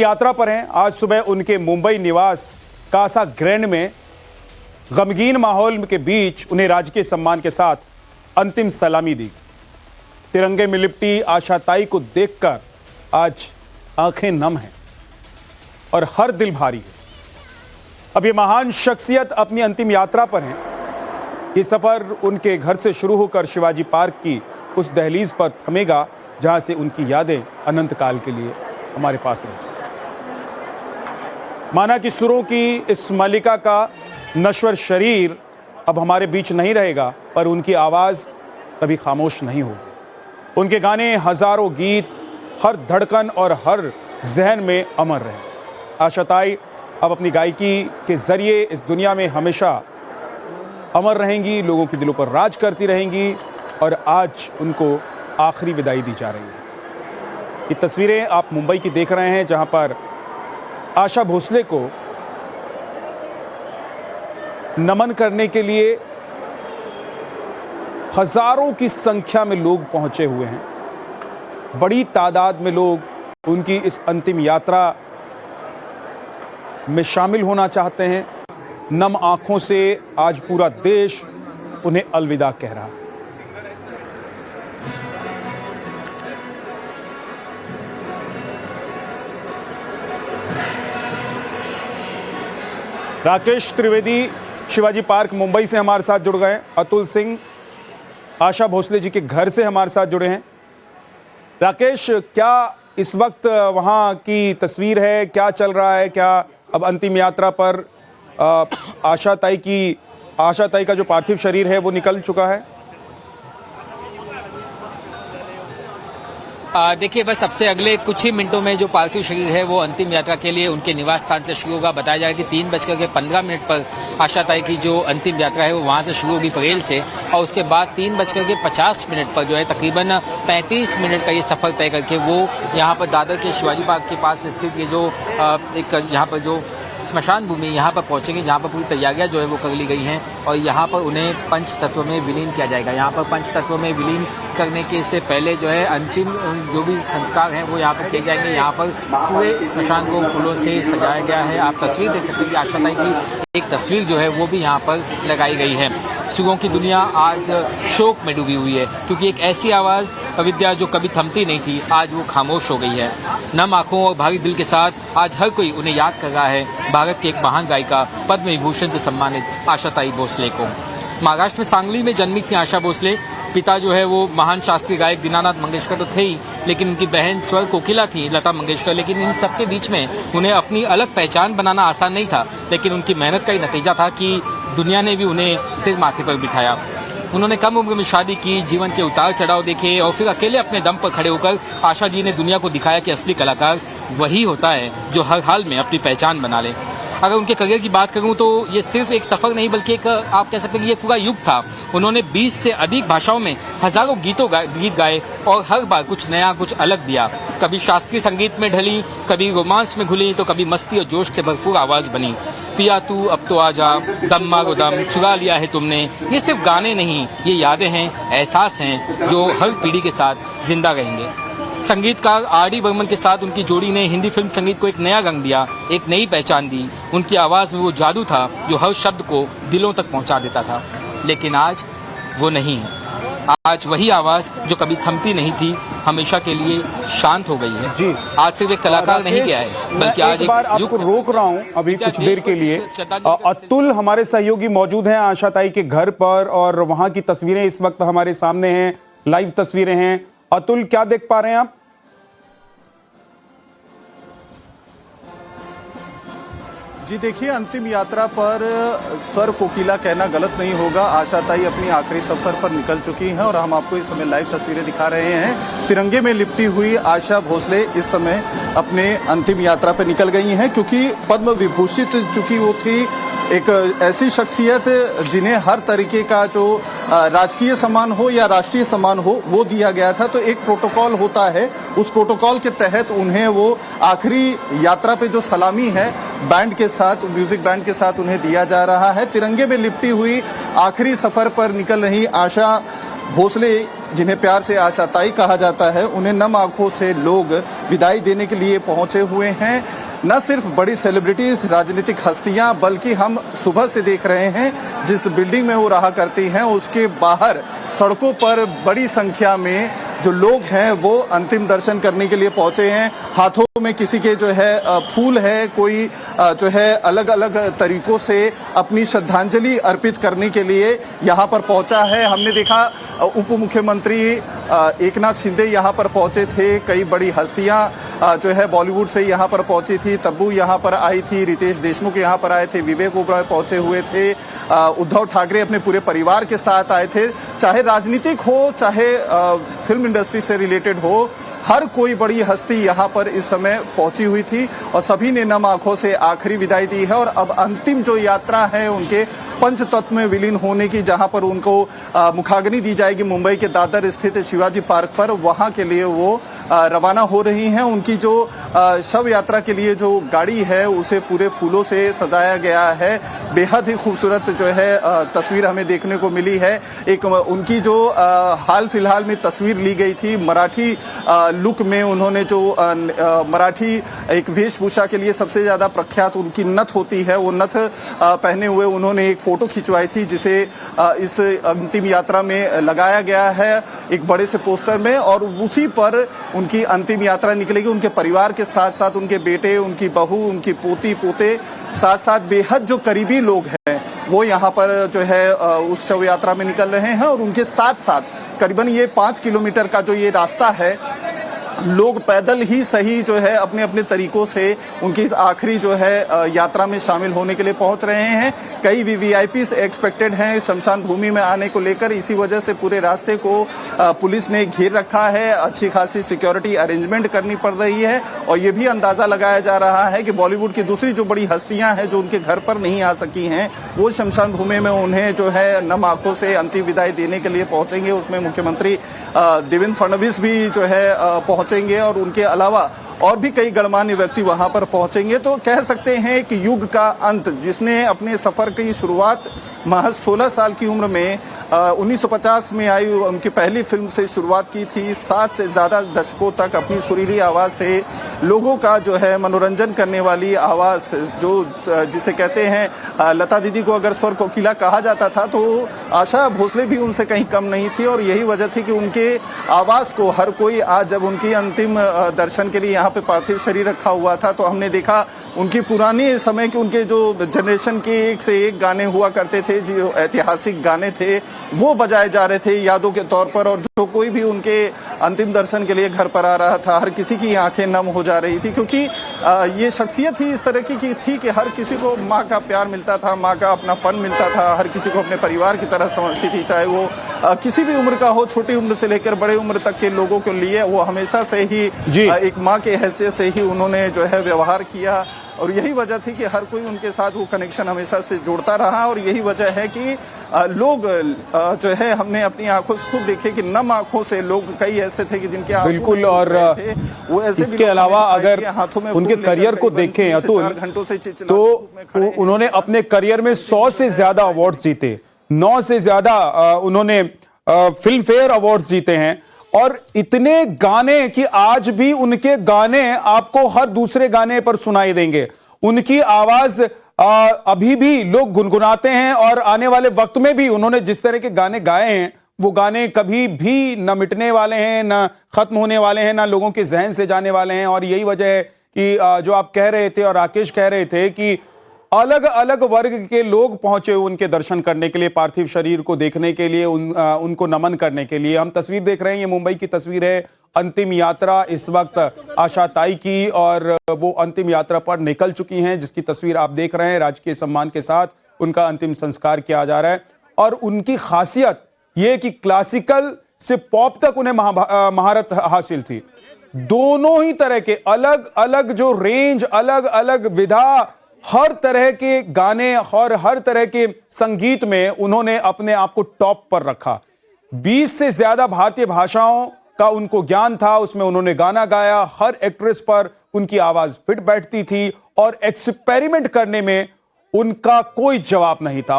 यात्रा पर हैं। आज सुबह उनके मुंबई निवास कासा ग्रैंड में गमगीन माहौल के बीच उन्हें राजकीय सम्मान के साथ अंतिम सलामी दी। तिरंगे में लिपटी आशाताई को देखकर आज आंखें नम हैं और हर दिल भारी है। अब ये महान शख्सियत अपनी अंतिम यात्रा पर हैं। ये सफर उनके घर से शुरू होकर शिवाजी पार्क की उस दहलीज पर थमेगा जहां से उनकी यादें अनंत काल के लिए हमारे पास रह जाएंगी। माना कि सुरों की इस मल्लिका का नश्वर शरीर अब हमारे बीच नहीं रहेगा, पर उनकी आवाज़ कभी खामोश नहीं होगी। उनके गाने, हजारों गीत हर धड़कन और हर जहन में अमर रहे। आशाताई अब अपनी गायकी के जरिए इस दुनिया में हमेशा अमर रहेंगी, लोगों के दिलों पर राज करती रहेंगी और आज उनको आखिरी विदाई दी जा रही है। ये तस्वीरें आप मुंबई की देख रहे हैं, जहां पर आशा भोसले को नमन करने के लिए हजारों की संख्या में लोग पहुंचे हुए हैं। बड़ी तादाद में लोग उनकी इस अंतिम यात्रा में शामिल होना चाहते हैं। नम आंखों से आज पूरा देश उन्हें अलविदा कह रहा है। राकेश त्रिवेदी शिवाजी पार्क मुंबई से हमारे साथ जुड़ गए। अतुल सिंह आशा भोसले जी के घर से हमारे साथ जुड़े हैं। राकेश, क्या इस वक्त वहां की तस्वीर है, क्या चल रहा है? क्या अब अंतिम यात्रा पर आशाताई का जो पार्थिव शरीर है वो निकल चुका है? देखिए, बस सबसे अगले कुछ ही मिनटों में जो पार्थिव शरीर है वो अंतिम यात्रा के लिए उनके निवास स्थान से शुरू होगा। बताया जाएगा कि 3:15 पर आशाताई की जो अंतिम यात्रा है वो वहां से शुरू होगी परेल से, और उसके बाद 3:50 पर जो है तकरीबन 35 मिनट का ये सफर तय करके वो यहाँ पर दादर के शिवाजी पार्क के पास स्थित ये जो एक यहाँ पर जो स्मशान भूमि यहाँ पर पहुंचेंगे, जहाँ पर पूरी तैयारियां जो है वो कर ली गई हैं और यहाँ पर उन्हें पंच तत्व में विलीन किया जाएगा। यहाँ पर पंच तत्व में विलीन करने के से पहले जो है अंतिम जो भी संस्कार हैं वो यहाँ पर किए जाएंगे। यहाँ पर पूरे स्मशान को फूलों से सजाया गया है। आप तस्वीर देख सकते हैं कि आशाताई की एक तस्वीर जो है वो भी यहाँ पर लगाई गई है। सुगों की दुनिया आज शोक में डूबी हुई है, क्योंकि एक ऐसी आवाज़ अविद्या जो कभी थमती नहीं थी आज वो खामोश हो गई है। नम आंखों और भारी दिल के साथ आज हर कोई उन्हें याद कर रहा है, भारत की एक महान गायिका पद्म विभूषण से सम्मानित आशाताई भोसले को। महाराष्ट्र में सांगली में जन्मी थी आशा भोसले। पिता जो है वो महान शास्त्रीय गायक दीनानाथ मंगेशकर तो थे ही, लेकिन उनकी बहन स्वर कोकिला थी लता मंगेशकर। लेकिन इन सबके बीच में उन्हें अपनी अलग पहचान बनाना आसान नहीं था, लेकिन उनकी मेहनत का ही नतीजा था कि दुनिया ने भी उन्हें सिर माथे पर बिठाया। उन्होंने कम उम्र में शादी की, जीवन के उतार चढ़ाव देखे और फिर अकेले अपने दम पर खड़े होकर आशा जी ने दुनिया को दिखाया कि असली कलाकार वही होता है जो हर हाल में अपनी पहचान बना ले। अगर उनके करियर की बात करूं तो ये सिर्फ एक सफर नहीं बल्कि एक आप कह सकते हैं कि ये पूरा युग था। उन्होंने 20 से अधिक भाषाओं में हजारों गीत गाए और हर बार कुछ नया, कुछ अलग दिया। कभी शास्त्रीय संगीत में ढली, कभी रोमांस में घुली, तो कभी मस्ती और जोश से भरपूर आवाज बनी। पिया तू अब तो आजा, दम मारो दम, चुरा लिया है तुमने, ये सिर्फ गाने नहीं, ये यादें हैं, एहसास हैं जो हर पीढ़ी के साथ जिंदा रहेंगे। संगीतकार आर.डी. बर्मन के साथ उनकी जोड़ी ने हिंदी फिल्म संगीत को एक नया रंग दिया, एक नई पहचान दी। उनकी आवाज़ में वो जादू था जो हर शब्द को दिलों तक पहुंचा देता था। लेकिन आज वो नहीं है। आज वही आवाज़ जो कभी थमती नहीं थी हमेशा के लिए शांत हो गई है। जी, आज सिर्फ एक कलाकार नहीं गया है, बल्कि आज एक बार आपको रोक रहा हूं अभी कुछ देर के लिए। अतुल हमारे सहयोगी मौजूद हैं आशाताई के घर पर और वहां की तस्वीरें इस वक्त हमारे सामने हैं, लाइव तस्वीरें हैं। अतुल, क्या देख पा रहे हैं आप? जी देखिए, अंतिम यात्रा पर स्वर कोकिला कहना गलत नहीं होगा। आशाताई अपनी आखिरी सफर पर निकल चुकी हैं और हम आपको इस समय लाइव तस्वीरें दिखा रहे हैं। तिरंगे में लिपटी हुई आशा भोसले इस समय अपने अंतिम यात्रा पर निकल गई हैं, क्योंकि पद्म विभूषित चूंकि वो थी एक ऐसी शख्सियत जिन्हें हर तरीके का जो राजकीय सम्मान हो या राष्ट्रीय सम्मान हो वो दिया गया था। तो एक प्रोटोकॉल होता है, उस प्रोटोकॉल के तहत उन्हें वो आखिरी यात्रा पे जो सलामी है बैंड के साथ, म्यूजिक बैंड के साथ उन्हें दिया जा रहा है। तिरंगे में लिपटी हुई आखिरी सफर पर निकल रही आशा भोसले, जिन्हें प्यार से आशाताई कहा जाता है, उन्हें नम आंखों से लोग विदाई देने के लिए पहुंचे हुए हैं। न सिर्फ बड़ी सेलिब्रिटीज, राजनीतिक हस्तियां, बल्कि हम सुबह से देख रहे हैं जिस बिल्डिंग में वो रहा करती हैं उसके बाहर सड़कों पर बड़ी संख्या में जो लोग हैं वो अंतिम दर्शन करने के लिए पहुंचे हैं। हाथों में किसी के जो है फूल है, कोई जो है अलग अलग तरीकों से अपनी श्रद्धांजलि अर्पित करने के लिए यहाँ पर पहुंचा है। हमने देखा उप मुख्यमंत्री एकनाथ शिंदे यहाँ पर पहुंचे थे, कई बड़ी हस्तियां जो है बॉलीवुड से यहाँ पर पहुंची थी, तब्बू यहाँ पर आई थी, रितेश देशमुख यहाँ पर आए थे, विवेक ओबरॉय पहुंचे हुए थे, उद्धव ठाकरे अपने पूरे परिवार के साथ आए थे। चाहे राजनीतिक हो, चाहे फिल्म इंडस्ट्री से रिलेटेड हो, हर कोई बड़ी हस्ती यहाँ पर इस समय पहुंची हुई थी और सभी ने नम आंखों से आखिरी विदाई दी है। और अब अंतिम जो यात्रा है उनके पंचतत्व में विलीन होने की, जहां पर उनको मुखाग्नि दी जाएगी मुंबई के दादर स्थित शिवाजी पार्क पर, वहां के लिए वो रवाना हो रही हैं। उनकी जो शव यात्रा के लिए जो गाड़ी है उसे पूरे फूलों से सजाया गया है। बेहद ही खूबसूरत जो है तस्वीर हमें देखने को मिली है। एक उनकी जो हाल फिलहाल में तस्वीर ली गई थी मराठी लुक में, उन्होंने जो मराठी एक वेशभूषा के लिए सबसे ज्यादा प्रख्यात उनकी नथ होती है, वो नथ पहने हुए उन्होंने एक फोटो खिंचवाई थी जिसे इस अंतिम यात्रा में लगाया गया है एक बड़े से पोस्टर में। और उसी पर उनकी अंतिम यात्रा निकलेगी। उनके परिवार के साथ साथ उनके बेटे, उनकी बहू, उनकी पोती पोते, साथ साथ बेहद जो करीबी लोग हैं वो यहाँ पर जो है उस शव यात्रा में निकल रहे हैं। और उनके साथ साथ करीबन ये 5 किलोमीटर का जो ये रास्ता है, लोग पैदल ही सही जो है अपने अपने तरीकों से उनकी इस आखिरी जो है यात्रा में शामिल होने के लिए पहुंच रहे हैं। कई वीवीआईपीज एक्सपेक्टेड हैं शमशान भूमि में आने को लेकर, इसी वजह से पूरे रास्ते को पुलिस ने घेर रखा है, अच्छी खासी सिक्योरिटी अरेंजमेंट करनी पड़ रही है। और ये भी अंदाजा लगाया जा रहा है कि बॉलीवुड की दूसरी जो बड़ी हस्तियां हैं जो उनके घर पर नहीं आ सकी हैं, वो शमशान भूमि में उन्हें जो है नम आंखों से अंतिम विदाई देने के लिए पहुंचेंगे। उसमें मुख्यमंत्री देवेंद्र फडणवीस भी जो है पहुंचेंगे और उनके अलावा और भी कई गणमान्य व्यक्ति वहां पर पहुंचेंगे। तो कह सकते हैं कि युग का अंत, जिसने अपने सफर की शुरुआत महज 16 साल की उम्र में 1950 में आई उनकी पहली फिल्म से शुरुआत की थी, 7 से ज्यादा दशकों तक अपनी सुरीली आवाज से लोगों का जो है मनोरंजन करने वाली आवाज, जो जिसे कहते हैं लता दीदी को अगर स्वर कोकिला कहा जाता था तो आशा भोसले भी उनसे कहीं कम नहीं थी। और यही वजह थी कि उनके आवाज को हर कोई, आज जब उनकी अंतिम दर्शन के लिए यहाँ पे पार्थिव शरीर रखा हुआ था तो हमने देखा उनकी पुरानी समय के उनके जो जनरेशन के एक से एक गाने हुआ करते थे, जो ऐतिहासिक गाने थे वो बजाए जा रहे थे यादों के तौर पर। और जो कोई भी उनके अंतिम दर्शन के लिए घर पर आ रहा था, हर किसी की आंखें नम हो जा रही थी, क्योंकि ये शख्सियत ही इस तरह की थी कि हर किसी को माँ का प्यार मिलता था, माँ का अपनापन मिलता था, हर किसी को अपने परिवार की तरह समझती थी, चाहे वो किसी भी उम्र का हो, छोटी उम्र से लेकर बड़े उम्र तक के लोगों के लिए वो हमेशा से ही एक माँ के हैसियत से ही उन्होंने जो है व्यवहार किया। और यही वजह थी कि हर कोई उनके साथ वो कनेक्शन हमेशा से जोड़ता रहा। और यही वजह है कि लोग जो है हमने अपनी आंखों से खुद देखे कि नम आंखों से लोग कई ऐसे थे कि जिनके आंसू बिल्कुल। और वो ऐसे इसके अलावा अगर उनके करियर को देखें अतुल, तो उन्होंने अपने करियर में 100 से ज्यादा अवार्ड जीते, 9 से ज्यादा उन्होंने फिल्म फेयर अवार्ड जीते हैं। और इतने गाने कि आज भी उनके गाने आपको हर दूसरे गाने पर सुनाई देंगे। उनकी आवाज अभी भी लोग गुनगुनाते हैं और आने वाले वक्त में भी उन्होंने जिस तरह के गाने गाए हैं वो गाने कभी भी न मिटने वाले हैं, न खत्म होने वाले हैं, न लोगों के जहन से जाने वाले हैं। और यही वजह है कि जो आप कह रहे थे और राकेश कह रहे थे कि अलग अलग वर्ग के लोग पहुंचे उनके दर्शन करने के लिए, पार्थिव शरीर को देखने के लिए, उनको नमन करने के लिए। हम तस्वीर देख रहे हैं, ये मुंबई की तस्वीर है, अंतिम यात्रा इस वक्त आशाताई की, और वो अंतिम यात्रा पर निकल चुकी हैं, जिसकी तस्वीर आप देख रहे हैं। राजकीय सम्मान के साथ उनका अंतिम संस्कार किया जा रहा है। और उनकी खासियत ये कि क्लासिकल से पॉप तक उन्हें महारत हासिल थी। दोनों ही तरह के अलग अलग जो रेंज, अलग अलग विधा, हर तरह के गाने और हर तरह के संगीत में उन्होंने अपने आप को टॉप पर रखा। 20 से ज्यादा भारतीय भाषाओं का उनको ज्ञान था, उसमें उन्होंने गाना गाया, हर एक्ट्रेस पर उनकी आवाज फिट बैठती थी और एक्सपेरिमेंट करने में उनका कोई जवाब नहीं था।